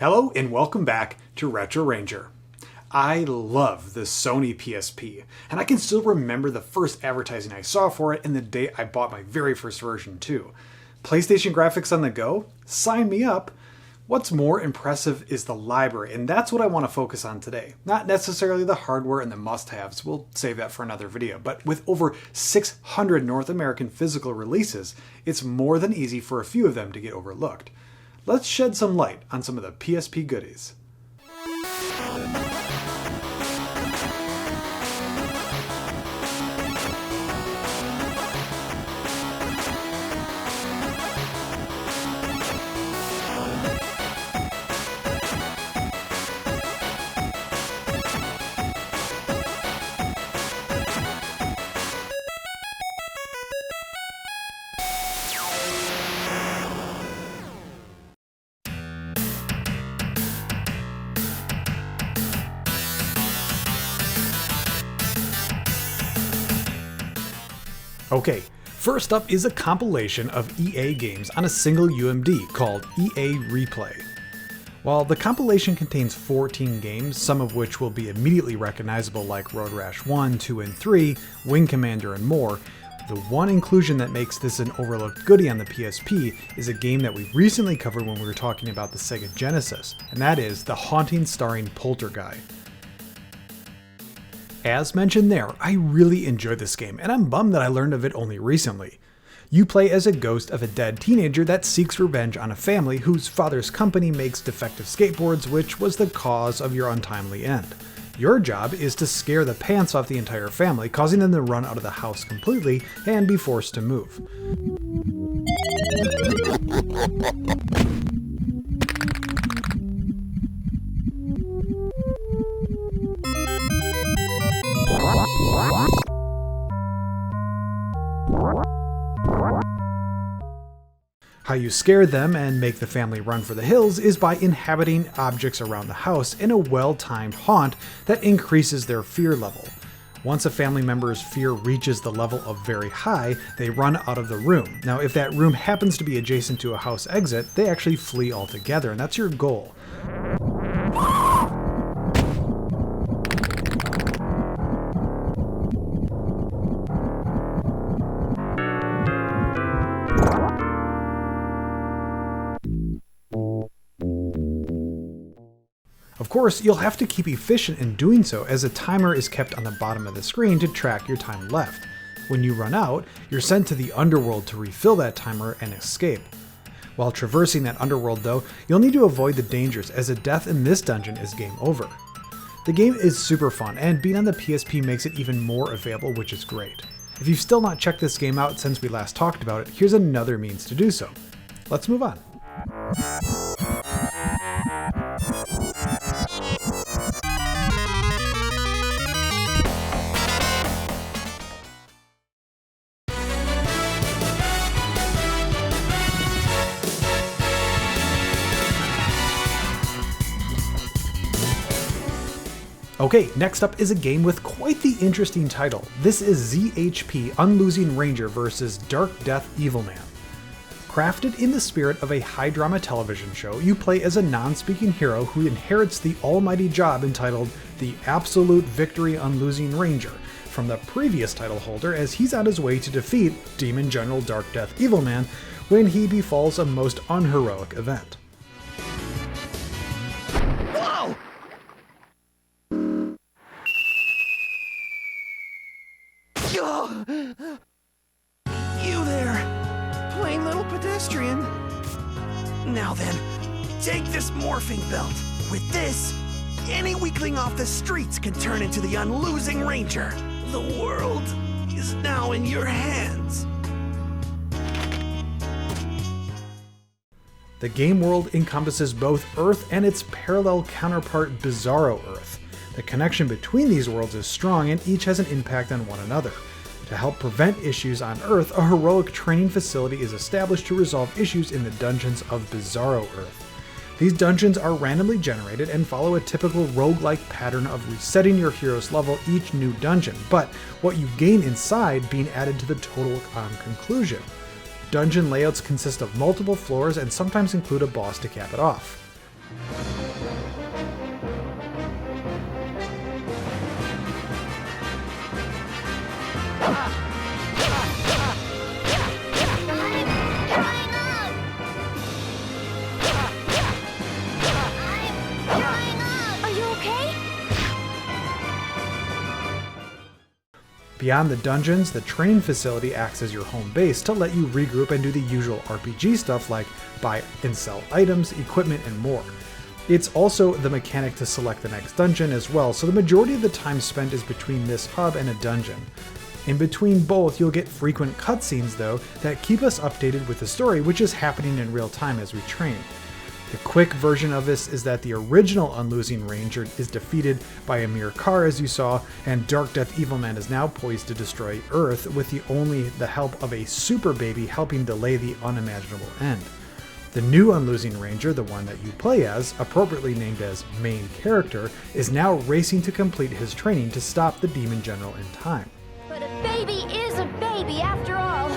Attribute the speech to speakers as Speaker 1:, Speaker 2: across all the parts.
Speaker 1: Hello and welcome back to Retro Ranger. I love the Sony PSP, and I can still remember the first advertising I saw for it and the day I bought my very first version too. PlayStation graphics on the go? Sign me up! What's more impressive is the library, and that's what I want to focus on today. Not necessarily the hardware and the must-haves, we'll save that for another video, but with over 600 North American physical releases, it's more than easy for a few of them to get overlooked. Let's shed some light on some of the PSP goodies. Okay, first up is a compilation of EA games on a single UMD called EA Replay. While the compilation contains 14 games, some of which will be immediately recognizable like Road Rash 1, 2, and 3, Wing Commander, and more, the one inclusion that makes this an overlooked goodie on the PSP is a game that we recently covered when we were talking about the Sega Genesis, and that is The Haunting starring Poltergeist. As mentioned there, I really enjoyed this game, and I'm bummed that I learned of it only recently. You play as a ghost of a dead teenager that seeks revenge on a family whose father's company makes defective skateboards, which was the cause of your untimely end. Your job is to scare the pants off the entire family, causing them to run out of the house completely and be forced to move. How you scare them and make the family run for the hills is by inhabiting objects around the house in a well-timed haunt that increases their fear level. Once a family member's fear reaches the level of very high, they run out of the room. Now, if that room happens to be adjacent to a house exit, they actually flee altogether, and that's your goal. Of course, you'll have to keep efficient in doing so, as a timer is kept on the bottom of the screen to track your time left. When you run out, you're sent to the underworld to refill that timer and escape. While traversing that underworld though, you'll need to avoid the dangers, as a death in this dungeon is game over. The game is super fun, and being on the PSP makes it even more available, which is great. If you've still not checked this game out since we last talked about it, here's another means to do so. Let's move on. Okay, next up is a game with quite the interesting title. This is Z.H.P. Unlosing Ranger vs. Darkdeath Evilman. Crafted in the spirit of a high-drama television show, you play as a non-speaking hero who inherits the almighty job entitled The Absolute Victory Unlosing Ranger from the previous title holder, as he's on his way to defeat Demon General Darkdeath Evilman when he befalls a most unheroic event.
Speaker 2: You there, plain little pedestrian. Now then, take this morphing belt. With this, any weakling off the streets can turn into the Unlosing Ranger. The world is now in your hands.
Speaker 1: The game world encompasses both Earth and its parallel counterpart Bizarro Earth. The connection between these worlds is strong, and each has an impact on one another. To help prevent issues on Earth, a heroic training facility is established to resolve issues in the dungeons of Bizarro Earth. These dungeons are randomly generated and follow a typical roguelike pattern of resetting your hero's level each new dungeon, but what you gain inside being added to the total on conclusion. Dungeon layouts consist of multiple floors and sometimes include a boss to cap it off. Beyond the dungeons, the training facility acts as your home base to let you regroup and do the usual RPG stuff like buy and sell items, equipment, and more. It's also the mechanic to select the next dungeon as well, so the majority of the time spent is between this hub and a dungeon. In between both, you'll get frequent cutscenes though that keep us updated with the story, which is happening in real time as we train. The quick version of this is that the original Unlosing Ranger is defeated by a mere car, as you saw, and Darkdeath Evilman is now poised to destroy Earth with the help of a super baby helping delay the unimaginable end. The new Unlosing Ranger, the one that you play as, appropriately named as main character, is now racing to complete his training to stop the Demon General in time.
Speaker 3: But a baby is a baby after all.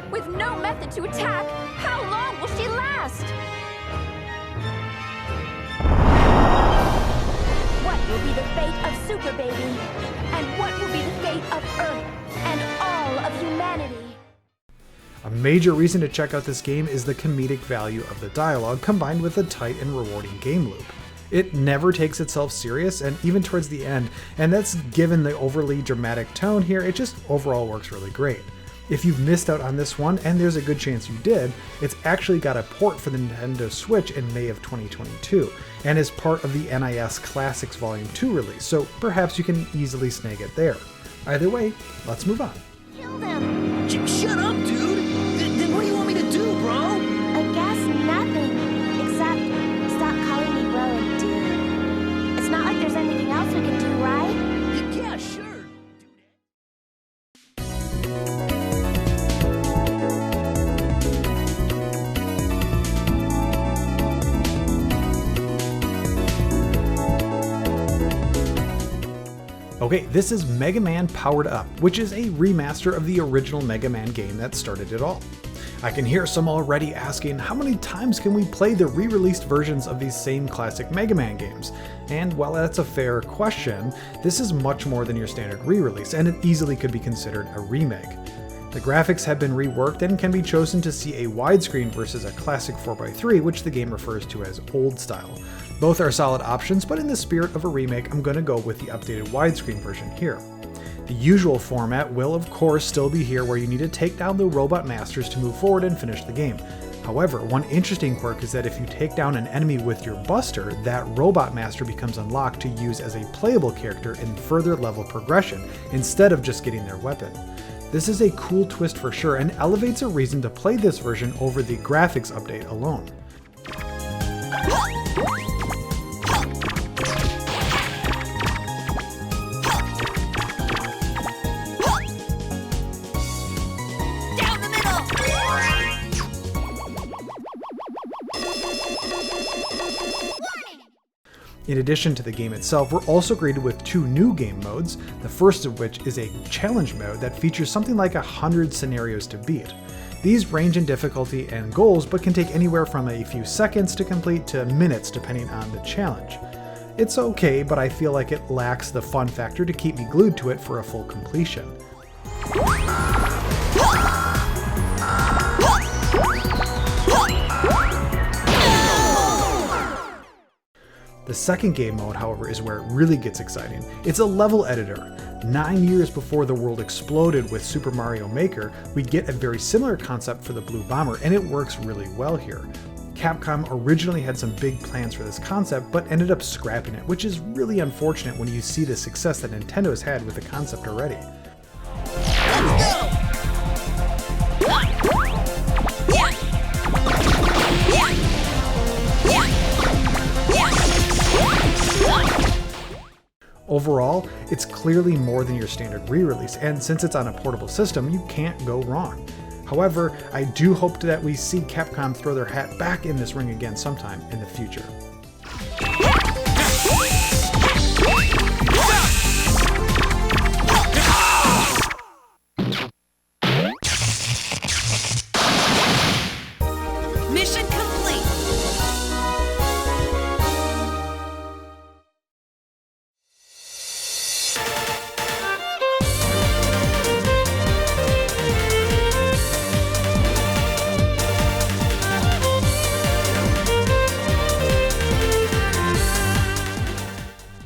Speaker 3: With no method to attack, how long will she last? What will be the fate of Super Baby? And what will be the fate of Earth and all of humanity?
Speaker 1: A major reason to check out this game is the comedic value of the dialogue combined with a tight and rewarding game loop. It never takes itself serious, and even towards the end, and that's given the overly dramatic tone here, it just overall works really great. If you've missed out on this one, and there's a good chance you did, it's actually got a port for the Nintendo Switch in May of 2022, and is part of the NIS Classics Volume 2 release, so perhaps you can easily snag it there. Either way, let's move on.
Speaker 3: Kill them.
Speaker 2: Shut up, dude! Then what do you want me to do, bro?
Speaker 3: I guess nothing. Except stop calling me bro and dude. It's not like there's anything else we can do, right?
Speaker 2: Yeah, sure.
Speaker 1: Okay, this is MegaMan Powered Up, which is a remaster of the original Mega Man game that started it all. I can hear some already asking, how many times can we play the re-released versions of these same classic Mega Man games? And while that's a fair question, this is much more than your standard re-release, and it easily could be considered a remake. The graphics have been reworked and can be chosen to see a widescreen versus a classic 4x3, which the game refers to as old style. Both are solid options, but in the spirit of a remake, I'm going to go with the updated widescreen version here. The usual format will of course still be here, where you need to take down the robot masters to move forward and finish the game. However, one interesting quirk is that if you take down an enemy with your buster, that robot master becomes unlocked to use as a playable character in further level progression, instead of just getting their weapon. This is a cool twist for sure, and elevates a reason to play this version over the graphics update alone. In addition to the game itself, we're also greeted with two new game modes, the first of which is a challenge mode that features something like 100 scenarios to beat. These range in difficulty and goals, but can take anywhere from a few seconds to complete to minutes depending on the challenge. It's okay, but I feel like it lacks the fun factor to keep me glued to it for a full completion. The second game mode, however, is where it really gets exciting. It's a level editor. 9 years before the world exploded with Super Mario Maker, we get a very similar concept for the Blue Bomber, and it works really well here. Capcom originally had some big plans for this concept, but ended up scrapping it, which is really unfortunate when you see the success that Nintendo has had with the concept already. Overall, it's clearly more than your standard re-release, and since it's on a portable system, you can't go wrong. However, I do hope that we see Capcom throw their hat back in this ring again sometime in the future.
Speaker 4: Mission complete!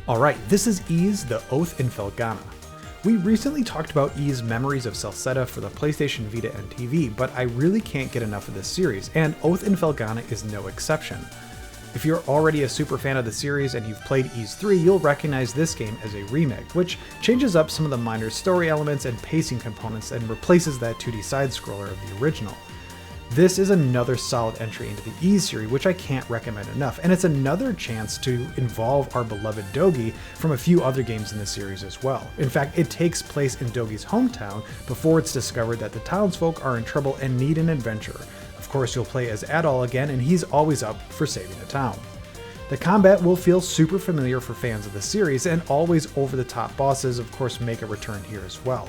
Speaker 1: Alright, this is Ys, the Oath in Felghana. We recently talked about Ys Memories of Celceta for the PlayStation Vita and TV, but I really can't get enough of this series, and Oath in Felghana is no exception. If you're already a super fan of the series and you've played Ys 3, you'll recognize this game as a remake, which changes up some of the minor story elements and pacing components and replaces that 2D side-scroller of the original. This is another solid entry into the Ys series, which I can't recommend enough, and it's another chance to involve our beloved Dogi from a few other games in the series as well. In fact, it takes place in Dogi's hometown before it's discovered that the townsfolk are in trouble and need an adventure. Of course, you'll play as Adol again, and he's always up for saving the town. The combat will feel super familiar for fans of the series, and always over-the-top bosses of course make a return here as well.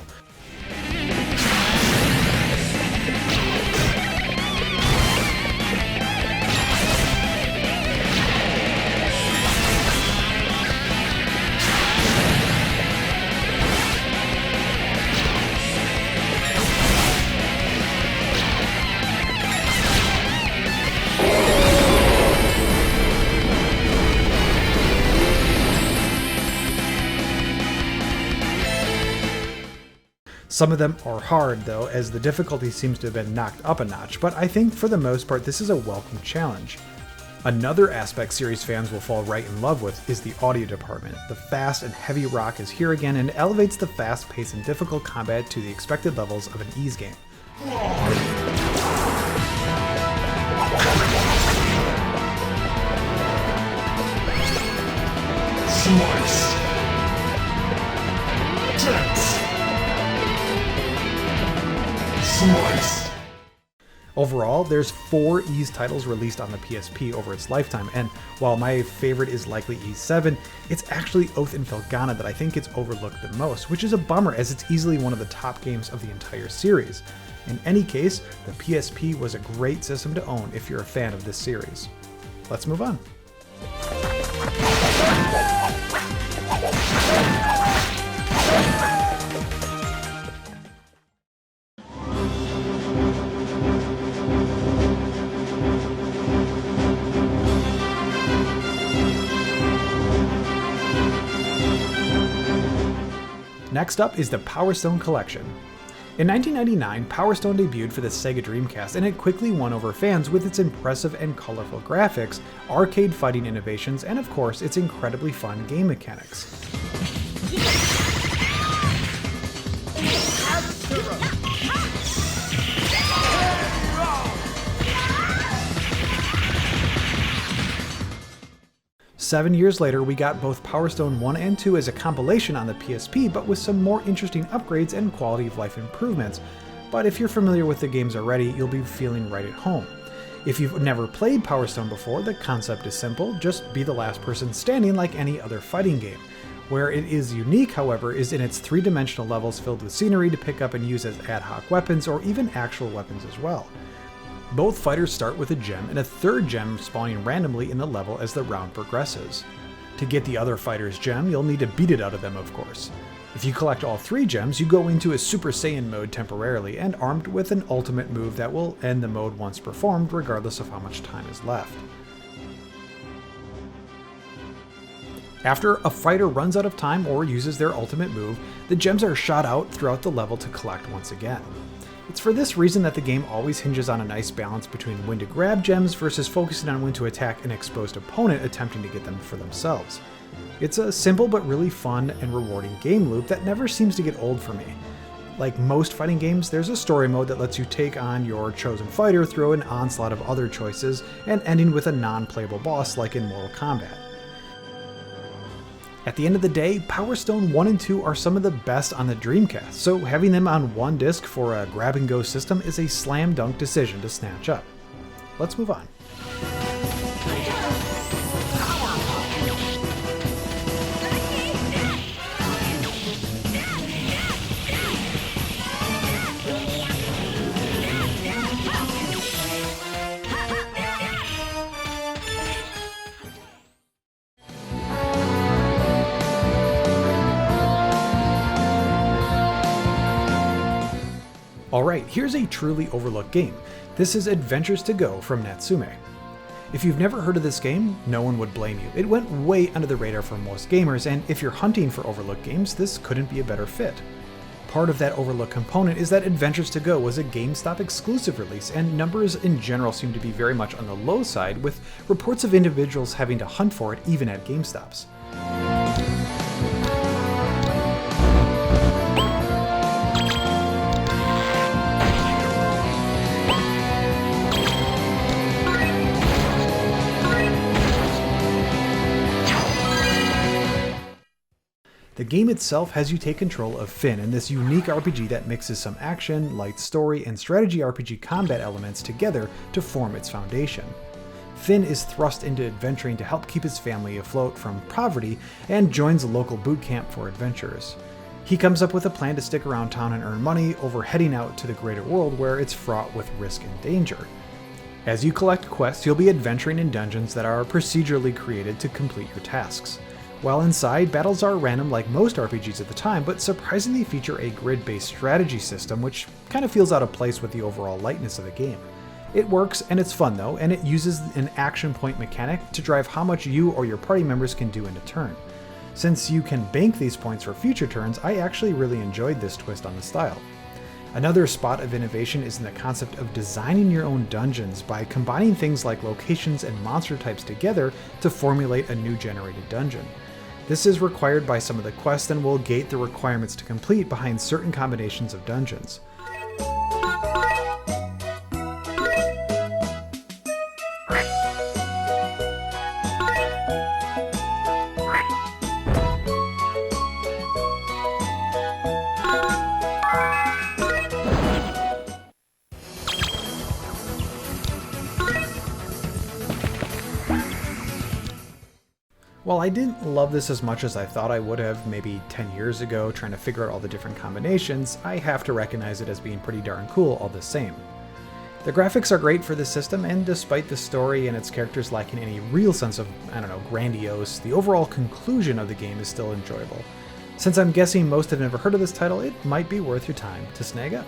Speaker 1: Some of them are hard though, as the difficulty seems to have been knocked up a notch, but I think for the most part this is a welcome challenge. Another aspect series fans will fall right in love with is the audio department. The fast and heavy rock is here again and elevates the fast pace and difficult combat to the expected levels of an Ys game.
Speaker 4: Slice. Dance. Slice.
Speaker 1: Overall, there's 4 Ys titles released on the PSP over its lifetime, and while my favorite is likely Ys 7, it's actually Oath in Felghana that I think gets overlooked the most, which is a bummer as it's easily one of the top games of the entire series. In any case, the PSP was a great system to own if you're a fan of this series. Let's move on. Next up is the Power Stone Collection. In 1999, Power Stone debuted for the Sega Dreamcast, and it quickly won over fans with its impressive and colorful graphics, arcade fighting innovations, and of course, its incredibly fun game mechanics. 7 years later, we got both Power Stone 1 and 2 as a compilation on the PSP, but with some more interesting upgrades and quality of life improvements. But if you're familiar with the games already, you'll be feeling right at home. If you've never played Power Stone before, the concept is simple: just be the last person standing like any other fighting game. Where it is unique, however, is in its 3-dimensional levels filled with scenery to pick up and use as ad hoc weapons or even actual weapons as well. Both fighters start with a gem, and a third gem spawning randomly in the level as the round progresses. To get the other fighter's gem, you'll need to beat it out of them, of course. If you collect all 3 gems, you go into a Super Saiyan mode temporarily, and armed with an ultimate move that will end the mode once performed, regardless of how much time is left. After a fighter runs out of time or uses their ultimate move, the gems are shot out throughout the level to collect once again. It's for this reason that the game always hinges on a nice balance between when to grab gems versus focusing on when to attack an exposed opponent attempting to get them for themselves. It's a simple but really fun and rewarding game loop that never seems to get old for me. Like most fighting games, there's a story mode that lets you take on your chosen fighter through an onslaught of other choices, and ending with a non-playable boss like in Mortal Kombat. At the end of the day, Power Stone 1 and 2 are some of the best on the Dreamcast, so having them on one disc for a grab-and-go system is a slam dunk decision to snatch up. Let's move on. Alright, here's a truly overlooked game. This is Adventures to Go from Natsume. If you've never heard of this game, no one would blame you. It went way under the radar for most gamers, and if you're hunting for overlooked games, this couldn't be a better fit. Part of that overlooked component is that Adventures to Go was a GameStop exclusive release, and numbers in general seem to be very much on the low side, with reports of individuals having to hunt for it even at GameStops. The game itself has you take control of Finn in this unique RPG that mixes some action, light story, and strategy RPG combat elements together to form its foundation. Finn is thrust into adventuring to help keep his family afloat from poverty and joins a local boot camp for adventurers. He comes up with a plan to stick around town and earn money over heading out to the greater world where it's fraught with risk and danger. As you collect quests, you'll be adventuring in dungeons that are procedurally created to complete your tasks. While inside, battles are random like most RPGs at the time, but surprisingly feature a grid-based strategy system which kind of feels out of place with the overall lightness of the game. It works and it's fun though, and it uses an action point mechanic to drive how much you or your party members can do in a turn. Since you can bank these points for future turns, I actually really enjoyed this twist on the style. Another spot of innovation is in the concept of designing your own dungeons by combining things like locations and monster types together to formulate a new generated dungeon. This is required by some of the quests and will gate the requirements to complete behind certain combinations of dungeons. While I didn't love this as much as I thought I would have maybe 10 years ago trying to figure out all the different combinations, I have to recognize it as being pretty darn cool all the same. The graphics are great for this system, and despite the story and its characters lacking any real sense of, grandiose, the overall conclusion of the game is still enjoyable. Since I'm guessing most have never heard of this title, it might be worth your time to snag up.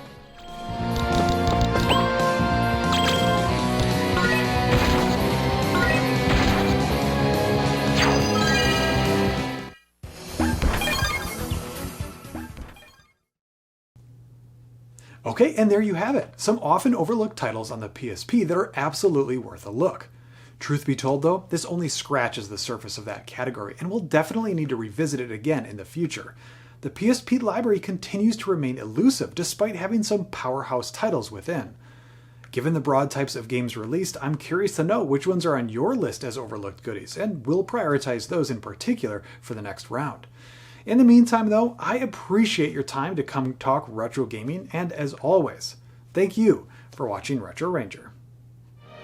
Speaker 1: Okay, and there you have it. Some often overlooked titles on the PSP that are absolutely worth a look. Truth be told though, this only scratches the surface of that category, and we'll definitely need to revisit it again in the future. The PSP library continues to remain elusive despite having some powerhouse titles within. Given the broad types of games released, I'm curious to know which ones are on your list as overlooked goodies, and we'll prioritize those in particular for the next round. In the meantime though, I appreciate your time to come talk retro gaming, and as always, thank you for watching Retro Ranger.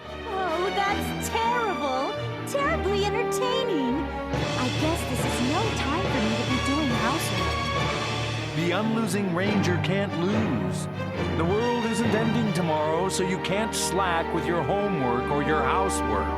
Speaker 3: Oh, that's terrible! Terribly entertaining! I guess this is no time for me to be doing housework.
Speaker 5: The Unlosing Ranger can't lose. The world isn't ending tomorrow, so you can't slack with your homework or your housework.